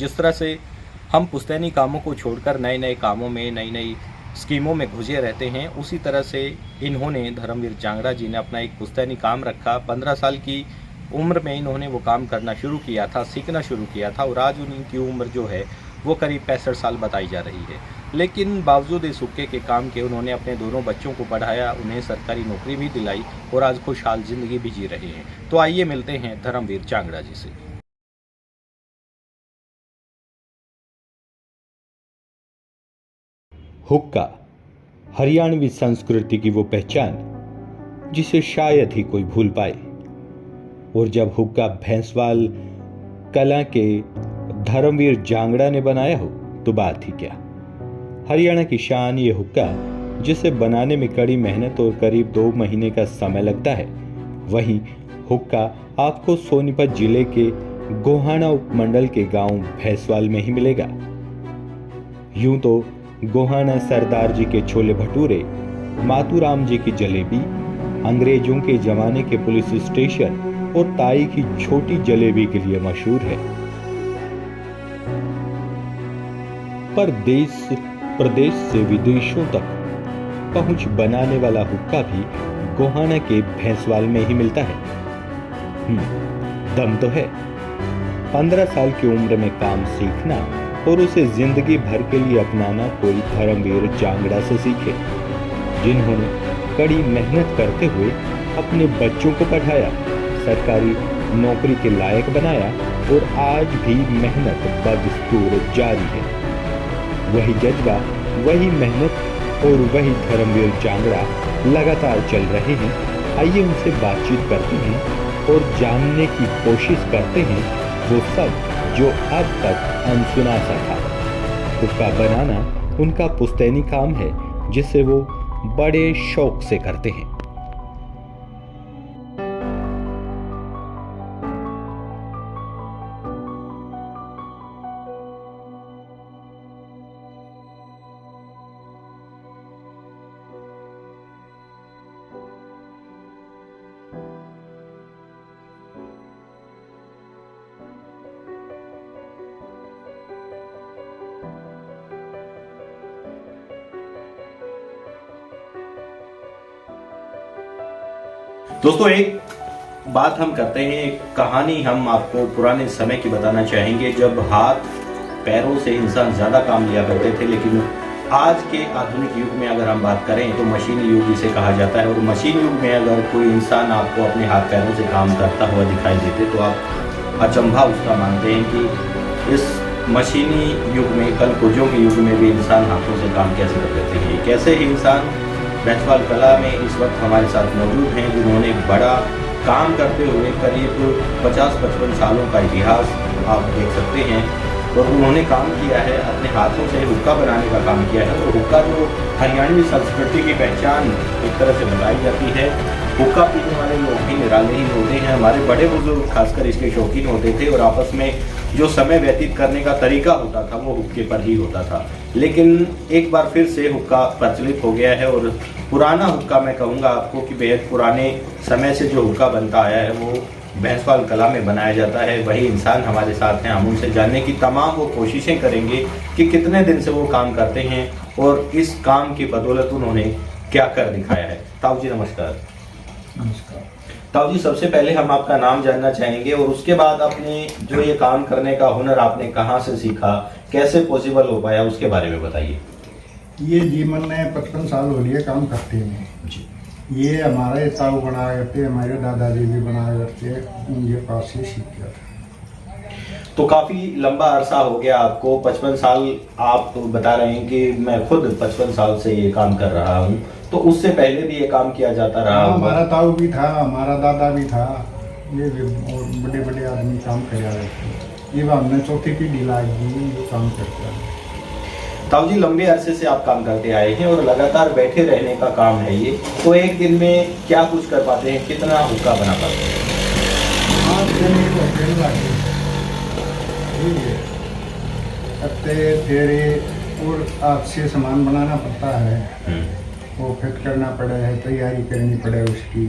जिस तरह से हम पुश्तैनी कामों को छोड़कर नए नए कामों में, नई नई स्कीमों में घुसे रहते हैं, उसी तरह से इन्होंने, धर्मवीर जांगड़ा जी ने अपना एक पुश्तैनी काम रखा। 15 साल की उम्र में इन्होंने वो काम करना शुरू किया था, सीखना शुरू किया था, और आज उनकी उम्र जो है वो करीब 65 साल बताई जा रही है। लेकिन बावजूद इस हुक्के के काम के उन्होंने अपने दोनों बच्चों को पढ़ाया, उन्हें सरकारी नौकरी भी दिलाई और आज खुशहाल ज़िंदगी भी जी रहे हैं। तो आइए मिलते हैं धर्मवीर जांगड़ा जी से। हुक्का हरियाणवी संस्कृति की वो पहचान जिसे शायद ही कोई भूल पाए। और जब हुक्का भैंसवाल कला के धर्मवीर जांगड़ा ने बनाया हो तो बात ही क्या। हरियाणा की शान ये हुक्का, जिसे बनाने में कड़ी मेहनत और करीब 2 महीने का समय लगता है। वहीं हुक्का आपको सोनीपत जिले के गोहाना उपमंडल के गांव भैंसवाल में ही मिलेगा। यूं तो गोहाना सरदार जी के छोले भटूरे, मातूराम जी की जलेबी, अंग्रेजों के जमाने के पुलिस स्टेशन और ताई की छोटी जलेबी के लिए मशहूर है। पर देश प्रदेश से विदेशों तक पहुंच बनाने वाला हुक्का भी गोहाना के भैंसवाल में ही मिलता है। दम तो है। 15 साल की उम्र में काम सीखना और उसे जिंदगी भर के लिए अपनाना कोई धर्मवीर जांगड़ा से सीखे, जिन्होंने कड़ी मेहनत करते हुए अपने बच्चों को पढ़ाया, सरकारी नौकरी के लायक बनाया और आज भी मेहनत बदस्तूर जारी है। वही जज्बा, वही मेहनत और वही धर्मवीर जांगड़ा लगातार चल रहे हैं। आइए उनसे बातचीत करते हैं और जानने की कोशिश करते हैं वो सब जो अब तक अनसुना सा था। हुक्का बनाना उनका पुश्तैनी काम है जिसे वो बड़े शौक से करते हैं। दोस्तों, एक बात हम करते हैं, एक कहानी हम आपको पुराने समय की बताना चाहेंगे, जब हाथ पैरों से इंसान ज़्यादा काम लिया करते थे। लेकिन आज के आधुनिक युग में अगर हम बात करें तो मशीनी युग इसे कहा जाता है। और मशीनी युग में अगर कोई इंसान आपको अपने हाथ पैरों से काम करता हुआ दिखाई देते तो आप अचंभा उसका मानते हैं कि इस मशीनी युग में, कल पुर्जों के युग में भी इंसान हाथों से काम कैसे कर लेते हैं। कैसे ही इंसान भैंसवाल कला में इस वक्त हमारे साथ मौजूद हैं, जिन्होंने बड़ा काम करते हुए करीब 50-55 सालों का इतिहास आप देख सकते हैं। और उन्होंने काम किया है, अपने हाथों से हुक्का बनाने का काम किया है। और हुक्का जो हरियाणवी संस्कृति की पहचान एक तरह से बताई जाती है, हुक्का पीने वाले लोग भी निराले ही होते हैं। हमारे बड़े बुजुर्ग खासकर इसके शौकीन होते थे और आपस में जो समय व्यतीत करने का तरीका होता था वो हुक्के पर ही होता था। लेकिन एक बार फिर से हुक्का प्रचलित हो गया है और पुराना हुक्का, मैं कहूँगा आपको कि बेहद पुराने समय से जो हुक्का बनता आया है वो भैंसवाल कला में बनाया जाता है। वही इंसान हमारे साथ हैं, हम उनसे जानने की तमाम वो कोशिशें करेंगे कि कितने दिन से वो काम करते हैं और इस काम की बदौलत उन्होंने क्या कर दिखाया है। ताऊ जी नमस्कार। नमस्कार। ताऊ जी, सबसे पहले हम आपका नाम जानना चाहेंगे और उसके बाद अपने जो ये काम करने का हुनर आपने कहाँ से सीखा, कैसे पॉसिबल हो पाया, उसके बारे में बताइए। ये जीवन ने 55 साल हो लिए काम करते हैं जी। ये हमारे ताऊ बनाया करते, हमारे दादाजी भी बनाया करते, उनके पास से सीख गया था। तो काफ़ी लंबा अरसा हो गया आपको, 55 साल आप बता रहे हैं कि मैं खुद 55 साल से ये काम कर रहा हूँ, तो उससे पहले भी ये काम किया जाता रहा? हमारा ताऊ भी था, हमारा दादा भी था, ये भी और बड़े बड़े आदमी काम कर रहे थे। ये हमने चौथी पीढ़ी लागी जो काम करता है। ताऊ जी, लंबे अरसे से आप काम करते आए हैं और लगातार बैठे रहने का काम है ये, तो एक दिन में क्या कुछ कर पाते हैं, कितना हुक्का बना पाते हैं? फेरे और हाथ से सामान बनाना पड़ता है, वो फिट करना पड़े है, तैयारी करनी पड़े उसकी।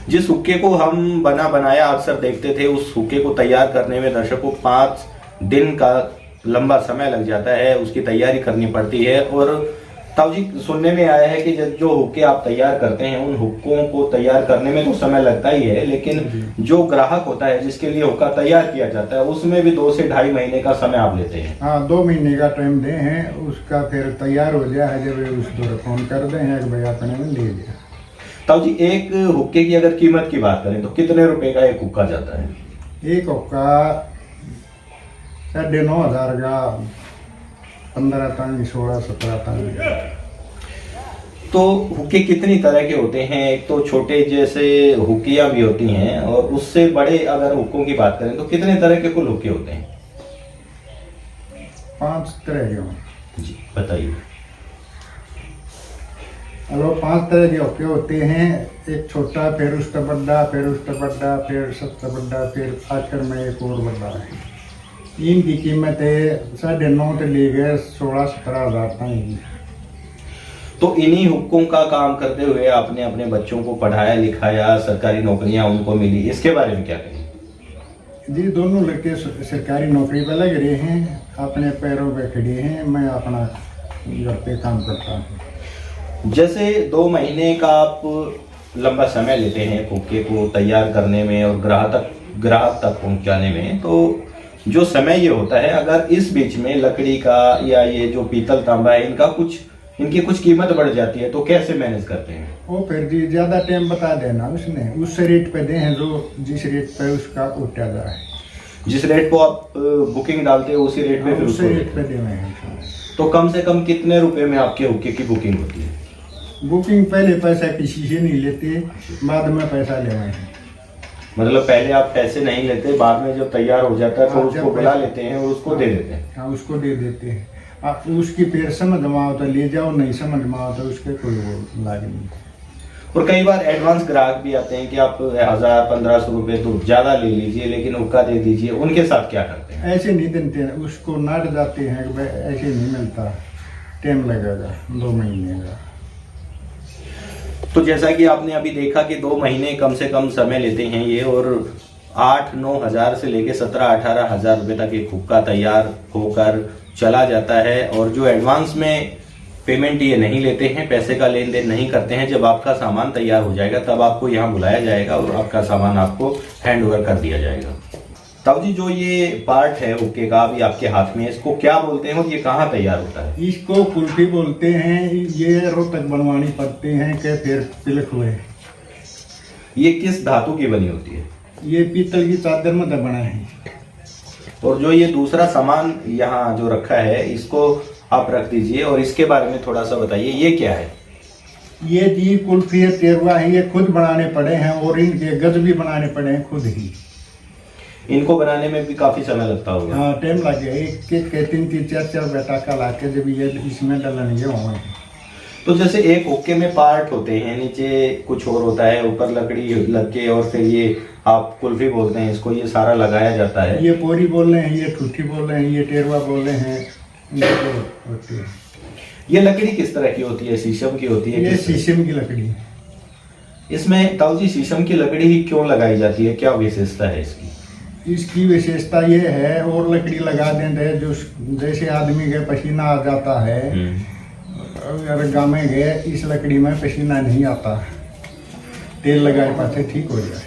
जिस हुक्के को हम बना बनाया अक्सर देखते थे, उस हुक्के को तैयार करने में दर्शकों 5 दिन का लंबा समय लग जाता है, उसकी तैयारी करनी पड़ती है। और ताऊ जी, सुनने में आया है कि जो हुक्के आप तैयार करते हैं, उन हुक्कों को तैयार करने में तो समय लगता ही है, लेकिन जो ग्राहक होता है जिसके लिए हुक्का तैयार किया जाता है, उसमें भी 2 से ढाई महीने का समय आप लेते हैं। हाँ, 2 महीने का टाइम दे हैं, उसका फिर तैयार हो गया है जब उसको फोन कर दे हैं कि भाई अपने में ले लिया। ताऊ जी, एक हुक्के की अगर कीमत की बात करें तो कितने रुपए का एक हुक्का जाता है? एक हुक्का 9,500 का 15 टन 16-17 टन। तो हुक्के कितनी तरह के होते हैं? एक तो छोटे जैसे हुक्कियां भी होती हैं, और उससे बड़े अगर हुक्कों की बात करें तो कितने तरह के कुल हुक्के होते हैं? 5 तरह के। जी बताइए। हेलो, 5 तरह के हुक्के होते हैं। एक छोटा, फिर उसका बड़ा, फिर उसका बड़ा, फिर सबसे बड़ा, फिर आखिर में एक और बड़ा है। इनकी कीमत है 9.5 से लेकर 16-17 हज़ार तक। तो इन्हीं हुक्कों का काम करते हुए आपने अपने बच्चों को पढ़ाया लिखाया, सरकारी नौकरियां उनको मिली, इसके बारे में क्या कहें? जी, दोनों लड़के सरकारी नौकरी पर लग रहे हैं, अपने पैरों पे खड़े हैं। मैं अपना घर पे काम करता हूँ। जैसे 2 महीने का आप लंबा समय लेते हैं हुक्के को तैयार करने में और ग्राहक तक पहुंचाने में, तो जो समय ये होता है, अगर इस बीच में लकड़ी का या ये जो पीतल तांबा है, इनकी कुछ कीमत बढ़ जाती है, तो कैसे मैनेज करते हैं? वो फिर जी ज़्यादा टाइम बता देना उसने, उस रेट पे दे हैं जो जिस रेट पे उसका उठा जाए। जिस रेट को आप बुकिंग डालते हो उसी रेट पे फिर उस उसको रेट पे दे हैं। तो कम से कम कितने रुपए में आपके हुक्के की बुकिंग होती है? बुकिंग पहले पैसा किसी से नहीं लेते, बाद में पैसा ले हैं। मतलब पहले आप पैसे नहीं लेते, बाद में जब तैयार हो जाता है तो हाँ, उसको बुला लेते हैं और उसको दे देते हैं। हाँ, उसको दे देते हैं। उसकी फिर समझ में आओ तो ले जाओ, नहीं समझ में आओ तो उसके कोई वो लाग नहीं। और कई बार एडवांस ग्राहक भी आते हैं कि आप 1000-1500 रुपए तो ज्यादा ले लीजिए लेकिन हुक्का दे दीजिए, उनके साथ क्या करते हैं? ऐसे नहीं देते हैं, उसको नाट जाते हैं कि भाई ऐसे नहीं मिलता, टाइम लगेगा 2 महीने का। तो जैसा कि आपने अभी देखा कि 2 महीने कम से कम समय लेते हैं ये, और 8-9 हज़ार से लेके 17-18 हज़ार रुपए तक एक हुक्का तैयार होकर चला जाता है। और जो एडवांस में पेमेंट ये नहीं लेते हैं, पैसे का लेन देन नहीं करते हैं, जब आपका सामान तैयार हो जाएगा तब आपको यहाँ बुलाया जाएगा और आपका सामान आपको हैंड ओवर कर दिया जाएगा। ताऊ जी, जो ये पार्ट है हुक्के का अभी आपके हाथ में, इसको क्या बोलते हैं और ये कहाँ तैयार होता है? इसको कुल्फी बोलते हैं। ये रोहतक बनवानी पड़ते हैं कि फिर तिलक हुए। ये किस धातु की बनी होती है? ये पीतल की चादर में बना है। और जो ये दूसरा सामान यहाँ जो रखा है, इसको आप रख दीजिए और इसके बारे में थोड़ा सा बताइए, ये क्या है? ये जी कुल्फी है, तेरवा है, ये खुद बनाने पड़े हैं और इनके गज भी बनाने पड़े हैं खुद ही। इनको बनाने में भी काफी समय लगता होगा। हाँ, टाइम लग गया। एक 3-4 बेटा का ला के जब ये इसमें डलने होंगे। तो जैसे एक हुक्के में पार्ट होते हैं, नीचे कुछ और होता है, ऊपर लकड़ी लग के, और फिर ये आप कुल्फी बोलते हैं इसको, ये सारा लगाया जाता है। ये पोरी बोल रहे हैं, ये ठूठी बोल रहे हैं, ये टेरवा बोल रहे हैं। होती है। ये लकड़ी किस तरह की होती है? शीशम की होती है? ये शीशम की लकड़ी। इसमें ताऊ जी शीशम की लकड़ी ही क्यों लगाई जाती है, क्या विशेषता है इसकी? इसकी विशेषता ये है, और लकड़ी लगा देते जो जैसे आदमी के पसीना आ जाता है, अगर गाँव में गए इस लकड़ी में पसीना नहीं आता, तेल लगाए पाते ठीक हो जाए।